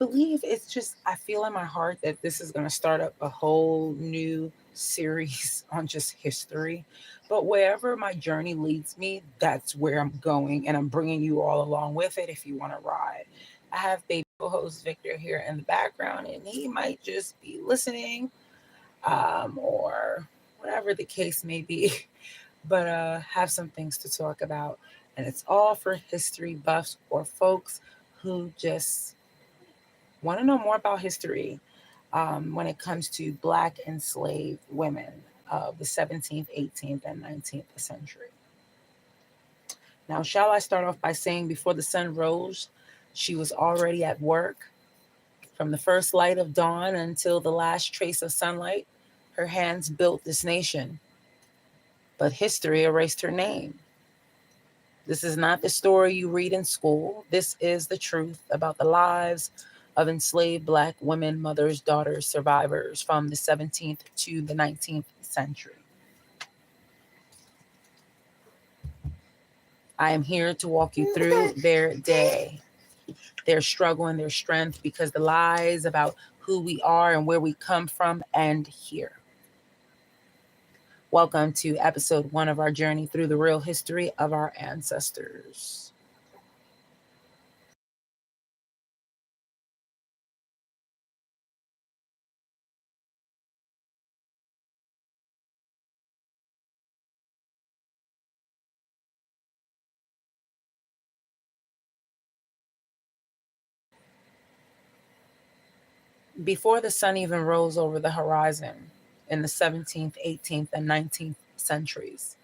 believe it's just, I feel in my heart that this is going to start up a whole new series on just history. But wherever my journey leads me, that's where I'm going. And I'm bringing you all along with it if you want to ride. I have baby co host Victor here in the background, and he might just be listening, or whatever the case may be. But have some things to talk about. And it's all for history buffs or folks who just want to know more about history when it comes to Black enslaved women of the 17th, 18th, and 19th century. Now, shall I start off by saying before the sun rose, she was already at work. From the first light of dawn until the last trace of sunlight, her hands built this nation. But history erased her name. This is not the story you read in school. This is the truth about the lives of enslaved Black women, mothers, daughters, survivors from the 17th to the 19th century. I am here to walk you through their day, their struggle, and their strength, because the lies about who we are and where we come from end here. Welcome to episode 1 of our journey through the real history of our ancestors. Before the sun even rose over the horizon in the 17th, 18th, and 19th centuries,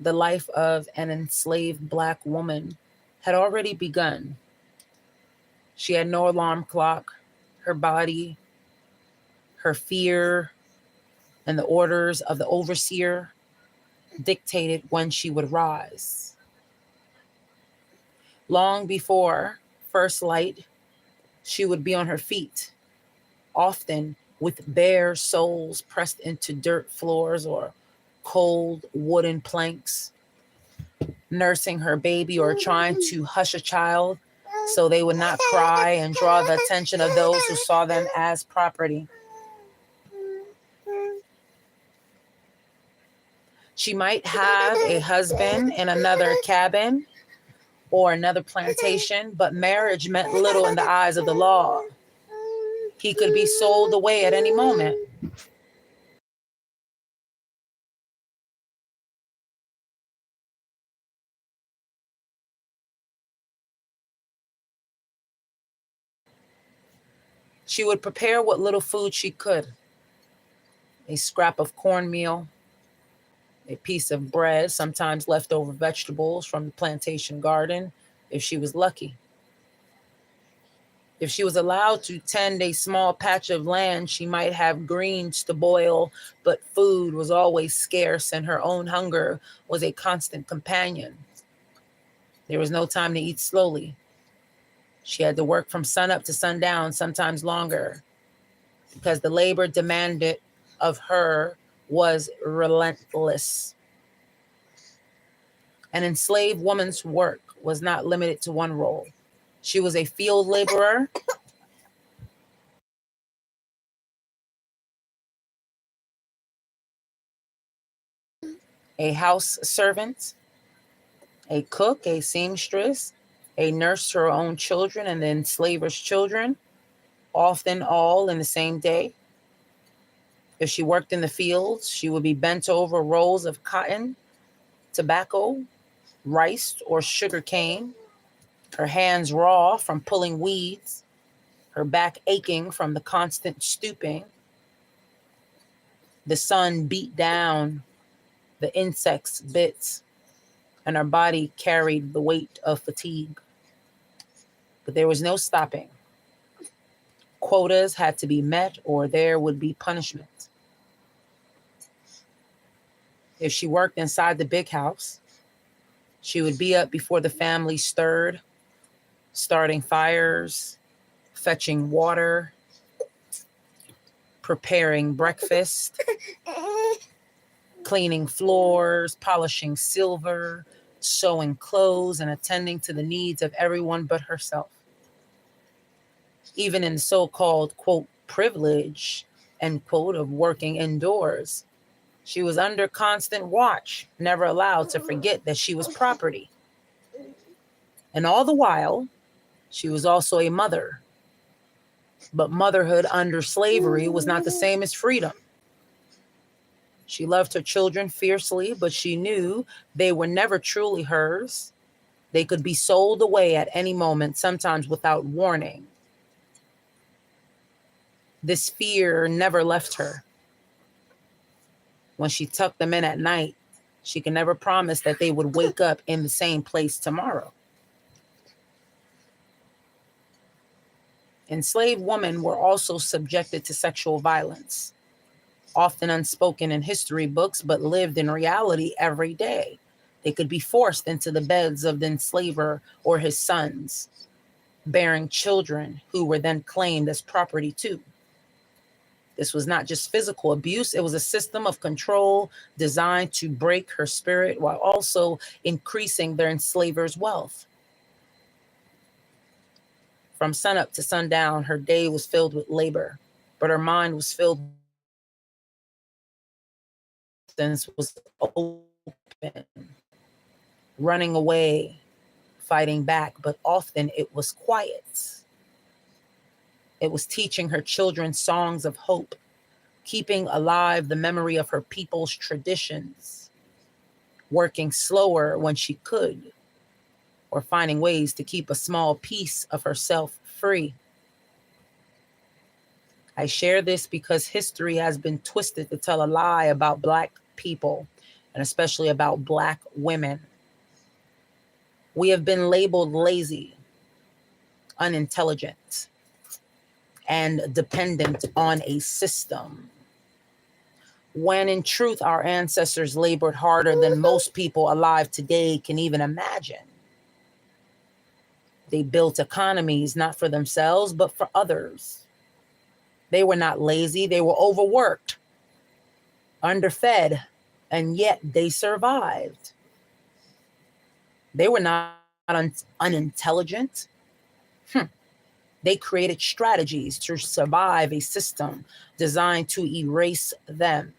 the life of an enslaved Black woman had already begun. She had no alarm clock. Her body, her fear, and the orders of the overseer dictated when she would rise. Long before first light, she would be on her feet, often with bare soles pressed into dirt floors or cold wooden planks, nursing her baby or trying to hush a child so they would not cry and draw the attention of those who saw them as property. She might have a husband in another cabin or another plantation, but marriage meant little in the eyes of the law. He could be sold away at any moment. She would prepare what little food she could: a scrap of cornmeal, a piece of bread, sometimes leftover vegetables from the plantation garden, if she was lucky. If she was allowed to tend a small patch of land, she might have greens to boil, but food was always scarce, and her own hunger was a constant companion. There was no time to eat slowly. She had to work from sunup to sundown, sometimes longer, because the labor demanded of her was relentless. An enslaved woman's work was not limited to one role. She was a field laborer, a house servant, a cook, a seamstress, a nurse to her own children and the enslaver's children, often all in the same day. If she worked in the fields, she would be bent over rolls of cotton, tobacco, rice, or sugar cane, her hands raw from pulling weeds, her back aching from the constant stooping. The sun beat down the insects' bits, and her body carried the weight of fatigue. But there was no stopping. Quotas had to be met, or there would be punishment. If she worked inside the big house, she would be up before the family stirred, starting fires, fetching water, preparing breakfast, cleaning floors, polishing silver, sewing clothes, and attending to the needs of everyone but herself. Even in so-called, quote, privilege, end quote, of working indoors, she was under constant watch, never allowed to forget that she was property. And all the while, she was also a mother. But motherhood under slavery was not the same as freedom. She loved her children fiercely, but she knew they were never truly hers. They could be sold away at any moment, sometimes without warning. This fear never left her. When she tucked them in at night, she could never promise that they would wake up in the same place tomorrow. Enslaved women were also subjected to sexual violence, often unspoken in history books, but lived in reality every day. They could be forced into the beds of the enslaver or his sons, bearing children who were then claimed as property too. This was not just physical abuse, it was a system of control designed to break her spirit while also increasing their enslaver's wealth. From sunup to sundown, her day was filled with labor, but her mind was filled was open, running away, fighting back, but often it was quiet. It was teaching her children songs of hope, keeping alive the memory of her people's traditions, working slower when she could, or finding ways to keep a small piece of herself free. I share this because history has been twisted to tell a lie about Black people, and especially about Black women. We have been labeled lazy, unintelligent, and dependent on a system, when in truth our ancestors labored harder than most people alive today can even imagine. They built economies not for themselves, but for others. They were not lazy, they were overworked, underfed, and yet they survived. They were not unintelligent. They created strategies to survive a system designed to erase them.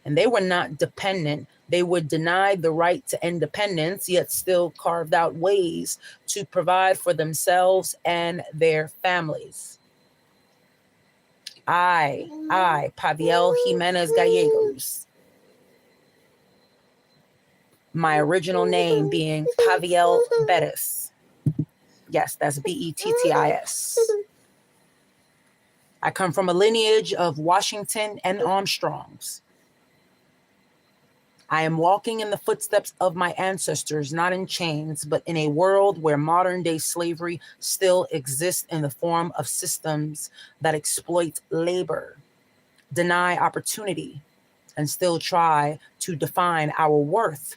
And they were not dependent. They were denied the right to independence, yet still carved out ways to provide for themselves and their families. I, Paviel Jimenez Gallegos, my original name being Paviel Bettis. Yes, that's Bettis. I come from a lineage of Washington and Armstrongs. I am walking in the footsteps of my ancestors, not in chains, but in a world where modern day slavery still exists in the form of systems that exploit labor, deny opportunity, and still try to define our worth.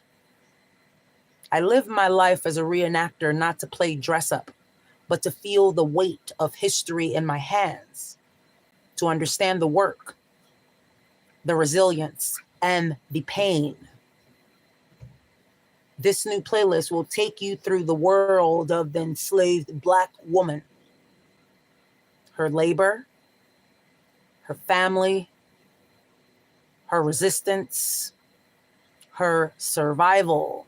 I live my life as a reenactor, not to play dress up, but to feel the weight of history in my hands, to understand the work, the resilience, and the pain. This new playlist will take you through the world of the enslaved Black woman, her labor, her family, her resistance, her survival.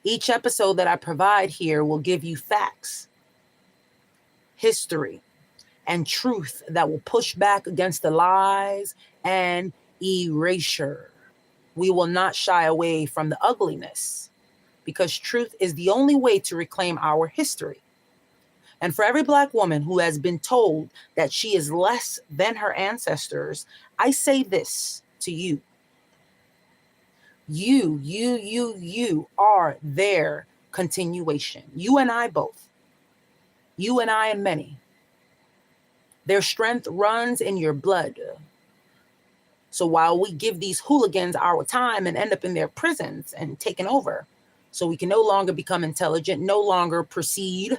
Each episode that I provide here will give you facts, history, and truth that will push back against the lies and erasure. We will not shy away from the ugliness, because truth is the only way to reclaim our history. And for every Black woman who has been told that she is less than her ancestors, I say this to you. You are their continuation. You and I both. You and I and many. Their strength runs in your blood. So while we give these hooligans our time and end up in their prisons and taken over, so we can no longer become intelligent, no longer proceed,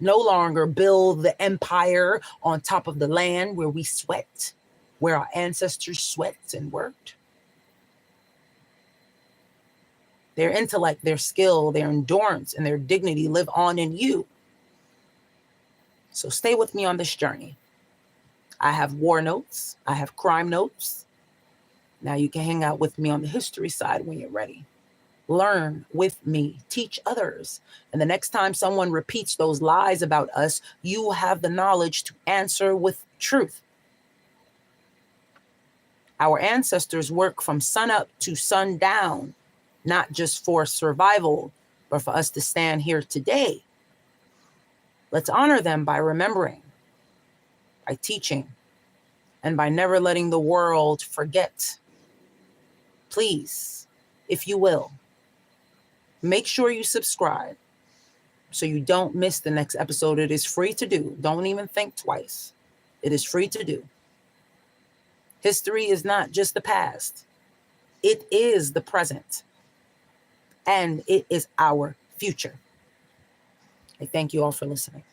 no longer build the empire on top of the land where we sweat, where our ancestors sweat and worked. Their intellect, their skill, their endurance, and their dignity live on in you. So stay with me on this journey. I have war notes. I have crime notes. Now you can hang out with me on the history side when you're ready. Learn with me, teach others. And the next time someone repeats those lies about us, you will have the knowledge to answer with truth. Our ancestors work from sunup to sundown, not just for survival, but for us to stand here today. Let's honor them by remembering, by teaching, and by never letting the world forget. Please, if you will, make sure you subscribe so you don't miss the next episode. It is free to do. Don't even think twice. It is free to do. History is not just the past. It is the present. And it is our future. I thank you all for listening.